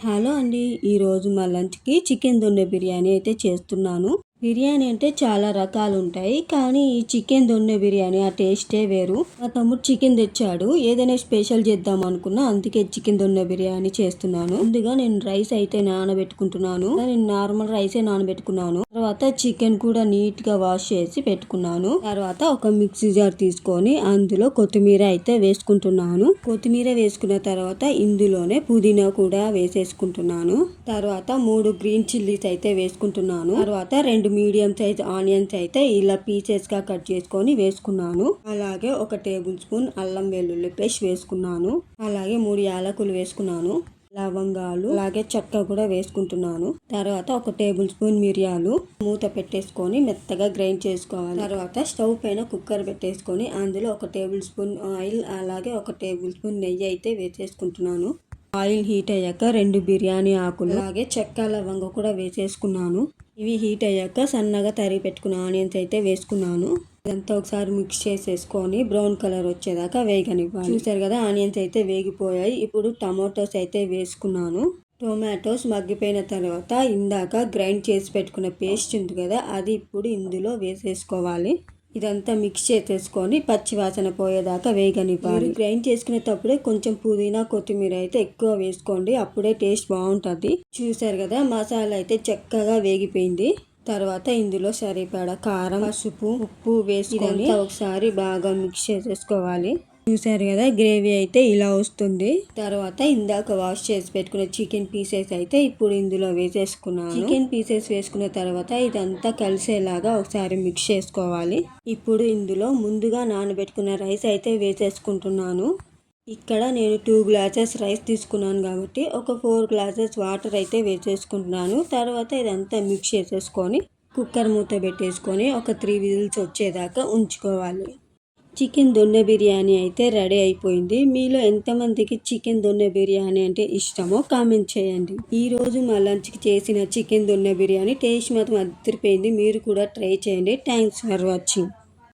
Hello అండి. ఈరోజు మా లంచ్‌కి చికెన్ దొన్నె బిర్యానీ అయితే చేస్తున్నాను. బిర్యానీ అంటే చాలా రకాలు ఉంటాయి. కానీ ఈ చికెన్ దొన్నె బిర్యానీ ఆ టేస్టే వేరు. మా తమ్ముడు చికెన్ తెచ్చాడు. ఏదైనా స్పెషల్ చేద్దాం అనుకున్నా. అందుకే చికెన్ దొన్నె బిర్యానీ చేస్తున్నాను. ముందుగా నేను రైస్ అయితే నానబెట్టుకుంటున్నాను. నేను నార్మల్ రైసే నానబెట్టుకున్నాను. తర్వాత చికెన్ కూడా నీట్ గా వాష్ చేసి పెట్టుకున్నాను. తర్వాత ఒక మిక్సీ జార్ తీసుకొని అందులో కొత్తిమీర అయితే వేసుకుంటున్నాను. కొత్తిమీర వేసుకున్న తర్వాత ఇందులోనే పుదీనా కూడా వేసేసుకుంటున్నాను. తర్వాత 3 గ్రీన్ చిల్లీస్ అయితే వేసుకుంటున్నాను. తర్వాత 2 మీడియం సైజ్ ఆనియన్స్ అయితే ఇలా పీసెస్ గా కట్ చేసుకొని వేసుకున్నాను. అలాగే 1 టేబుల్ స్పూన్ అల్లం వెల్లుల్లి పేస్ట్ వేసుకున్నాను. అలాగే 3 యాలకులు వేసుకున్నాను. లవంగాలు అలాగే చెక్క కూడా వేసుకుంటున్నాను. తర్వాత 1 టేబుల్ స్పూన్ మిరియాలు మూత పెట్టేసుకొని మెత్తగా గ్రైండ్ చేసుకోవాలి. తర్వాత స్టవ్ పైన కుక్కర్ పెట్టేసుకొని అందులో 1 టేబుల్ స్పూన్ ఆయిల్ అలాగే 1 టేబుల్ స్పూన్ నెయ్యి అయితే వేసేసుకుంటున్నాను. ఆయిల్ హీట్ అయ్యాక 2 బిర్యానీ ఆకులు అలాగే చెక్క లవంగ కూడా వేసేసుకున్నాను. ఇవి హీట్ అయ్యాక సన్నగా తరిగి పెట్టుకున్న ఆనియన్స్ అయితే వేసుకున్నాను. ఇదంతా ఒకసారి మిక్స్ చేసేసుకొని బ్రౌన్ కలర్ వచ్చేదాకా వేగనివ్వాలి. చూసారు కదా, ఆనియన్స్ అయితే వేగిపోయాయి. ఇప్పుడు టమాటోస్ అయితే వేసుకున్నాను. టొమాటోస్ మగ్గిపోయిన తర్వాత ఇందాక గ్రైండ్ చేసి పెట్టుకున్న పేస్ట్ ఉంది కదా, అది ఇప్పుడు ఇందులో వేసేసుకోవాలి. ఇదంతా మిక్స్ చేసేసుకొని పచ్చివాసన పోయేదాకా వేగనివ్వాలి. గ్రైండ్ చేసుకునేటప్పుడే కొంచెం పుదీనా కొత్తిమీర అయితే ఎక్కువ వేసుకోండి. అప్పుడే టేస్ట్ బాగుంటుంది. చూసారు కదా, మసాలా అయితే చక్కగా వేగిపోయింది. తర్వాత ఇందులో సరిపడా కారం, పసుపు, ఉప్పు వేసుకొని ఒకసారి బాగా మిక్స్ చేసేసుకోవాలి. చూసారు కదా, గ్రేవీ అయితే ఇలా వస్తుంది. తర్వాత ఇందాక వాష్ చేసి పెట్టుకున్న చికెన్ పీసెస్ అయితే ఇప్పుడు ఇందులో వేసేసుకున్నాను. చికెన్ పీసెస్ వేసుకున్న తర్వాత ఇదంతా కలిసేలాగా ఒకసారి మిక్స్ చేసుకోవాలి. ఇప్పుడు ఇందులో ముందుగా నానబెట్టుకున్న రైస్ అయితే వేసేసుకుంటున్నాను. ఇక్కడ నేను 2 గ్లాసెస్ రైస్ తీసుకున్నాను కాబట్టి ఒక 4 గ్లాసెస్ వాటర్ అయితే వేసేసుకుంటున్నాను. తర్వాత ఇదంతా మిక్స్ చేసేసుకొని కుక్కర్ మూత పెట్టేసుకొని ఒక 3 విజిల్స్ వచ్చేదాకా ఉంచుకోవాలి. చికెన్ దొన్నె బిర్యానీ అయితే రెడీ అయిపోయింది. మీలో ఎంతమందికి చికెన్ దొన్నె బిర్యానీ అంటే ఇష్టమో కామెంట్ చేయండి. ఈరోజు మా లంచ్కి చేసిన చికెన్ దొన్నె బిర్యానీ టేస్ట్ మాత్రం అదిరిపోయింది. మీరు కూడా ట్రై చేయండి. Thanks for watching.